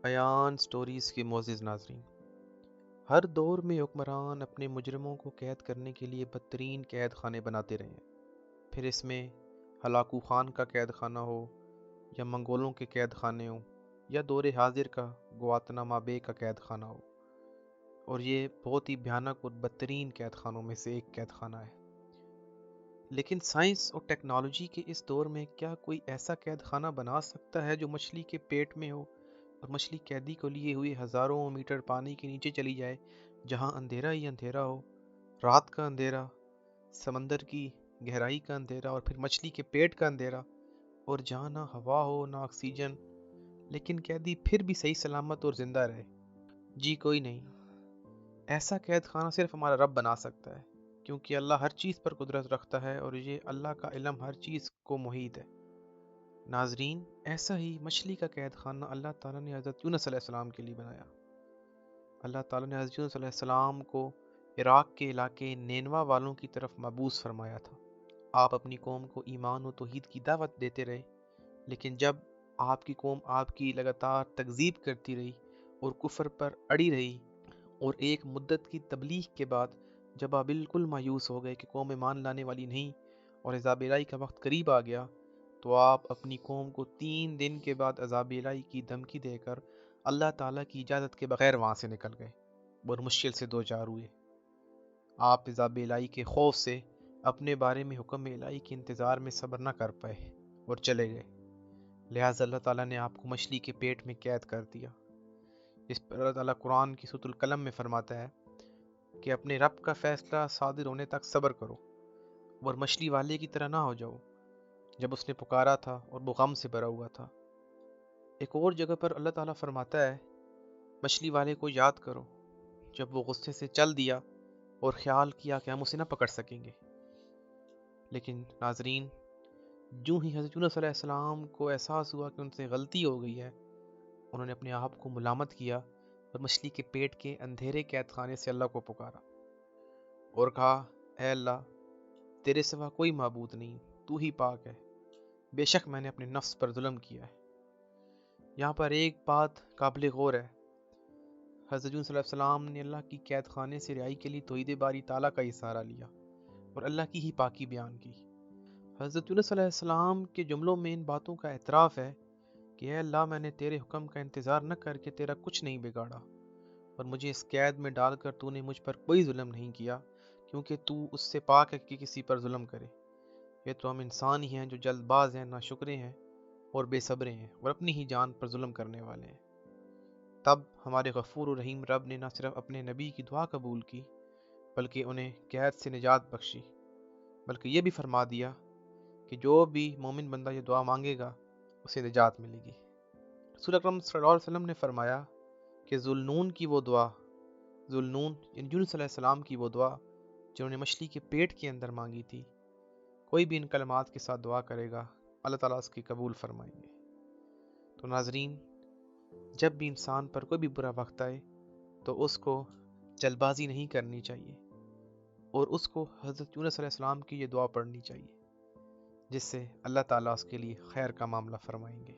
Ayan stories کے معزز ناظرین، ہر دور میں حکمران اپنے مجرموں کو قید کرنے کے لیے بدترین قید خانے بناتے رہے ہیں، پھر اس میں ہلاکو خان کا قید خانہ ہو یا منگولوں کے قید خانے ہوں یا دور حاضر کا گواتنامہ بے کا قید خانہ ہو، اور یہ بہت ہی بھیانک اور بدترین قید خانوں میں سے ایک قید خانہ ہے۔ لیکن سائنس اور ٹیکنالوجی کے اس دور میں کیا کوئی ایسا قید خانہ بنا سکتا ہے جو مچھلی کے پیٹ میں ہو اور مچھلی قیدی کو لیے ہوئے ہزاروں میٹر پانی کے نیچے چلی جائے، جہاں اندھیرا ہی اندھیرا ہو، رات کا اندھیرا، سمندر کی گہرائی کا اندھیرا اور پھر مچھلی کے پیٹ کا اندھیرا، اور جہاں نہ ہوا ہو نہ آکسیجن، لیکن قیدی پھر بھی صحیح سلامت اور زندہ رہے؟ جی کوئی نہیں۔ ایسا قید خانہ صرف ہمارا رب بنا سکتا ہے، کیونکہ اللہ ہر چیز پر قدرت رکھتا ہے اور یہ اللہ کا علم ہر چیز کو محیط ہے۔ ناظرین، ایسا ہی مچھلی کا قید خانہ اللہ تعالیٰ نے حضرت یونس علیہ السلام کے لیے بنایا۔ اللہ تعالیٰ نے حضرت یونس علیہ السلام کو عراق کے علاقے نینوا والوں کی طرف مبعوث فرمایا تھا۔ آپ اپنی قوم کو ایمان و توحید کی دعوت دیتے رہے، لیکن جب آپ کی قوم آپ کی لگاتار تکذیب کرتی رہی اور کفر پر اڑی رہی، اور ایک مدت کی تبلیغ کے بعد جب آپ بالکل مایوس ہو گئے کہ قوم ایمان لانے والی نہیں اور عذاب الہی کا وقت قریب آ گیا، تو آپ اپنی قوم کو 3 دن کے بعد عذاب الہی کی دھمکی دے کر اللہ تعالیٰ کی اجازت کے بغیر وہاں سے نکل گئے اور مشکل سے دوچار ہوئے۔ آپ عذاب الہی کے خوف سے اپنے بارے میں حکم الہی کے انتظار میں صبر نہ کر پائے اور چلے گئے، لہٰذا اللہ تعالیٰ نے آپ کو مچھلی کے پیٹ میں قید کر دیا۔ اس پر اللہ تعالیٰ قرآن کی سورۃ القلم میں فرماتا ہے کہ اپنے رب کا فیصلہ صادر ہونے تک صبر کرو اور مچھلی والے کی طرح نہ ہو جاؤ جب اس نے پکارا تھا اور وہ غم سے بھرا ہوا تھا۔ ایک اور جگہ پر اللہ تعالیٰ فرماتا ہے، مچھلی والے کو یاد کرو جب وہ غصے سے چل دیا اور خیال کیا کہ ہم اسے نہ پکڑ سکیں گے۔ لیکن ناظرین، جو ہی حضرت یونس علیہ السلام کو احساس ہوا کہ ان سے غلطی ہو گئی ہے، انہوں نے اپنے آپ کو ملامت کیا اور مچھلی کے پیٹ کے اندھیرے قید خانے سے اللہ کو پکارا اور کہا، اے اللہ، تیرے سوا کوئی معبود نہیں، تو ہی پاک ہے، بے شک میں نے اپنے نفس پر ظلم کیا ہے۔ یہاں پر ایک بات قابل غور ہے، حضرت یونس علیہ السلام نے اللہ کی قید خانے سے رہائی کے لیے توحید باری تعالیٰ کا ہی سہارا لیا اور اللہ کی ہی پاکی بیان کی۔ حضرت یونس علیہ السلام کے جملوں میں ان باتوں کا اعتراف ہے کہ اے اللہ، میں نے تیرے حکم کا انتظار نہ کر کے تیرا کچھ نہیں بگاڑا، اور مجھے اس قید میں ڈال کر تو نے مجھ پر کوئی ظلم نہیں کیا، کیونکہ تو اس سے پاک ہے کہ کسی پر ظلم کرے۔ یہ تو ہم انسان ہی ہیں جو جلد باز ہیں، ناشکرے ہیں اور بے صبرے ہیں اور اپنی ہی جان پر ظلم کرنے والے ہیں۔ تب ہمارے غفور و رحیم رب نے نہ صرف اپنے نبی کی دعا قبول کی، بلکہ انہیں قید سے نجات بخشی، بلکہ یہ بھی فرما دیا کہ جو بھی مومن بندہ یہ دعا مانگے گا اسے نجات ملے گی۔ رسول اکرم صلی اللہ علیہ وسلم نے فرمایا کہ ذوالنون کی وہ دعا، ذوالنون یعنی یونس علیہ السلام کی وہ دعا جنہوں نے مچھلی کے پیٹ کے اندر مانگی تھی، کوئی بھی ان کلمات کے ساتھ دعا کرے گا اللہ تعالیٰ اس کی قبول فرمائیں گے۔ تو ناظرین، جب بھی انسان پر کوئی بھی برا وقت آئے تو اس کو جلد بازی نہیں کرنی چاہیے اور اس کو حضرت یونس علیہ السلام کی یہ دعا پڑھنی چاہیے، جس سے اللہ تعالیٰ اس کے لیے خیر کا معاملہ فرمائیں گے۔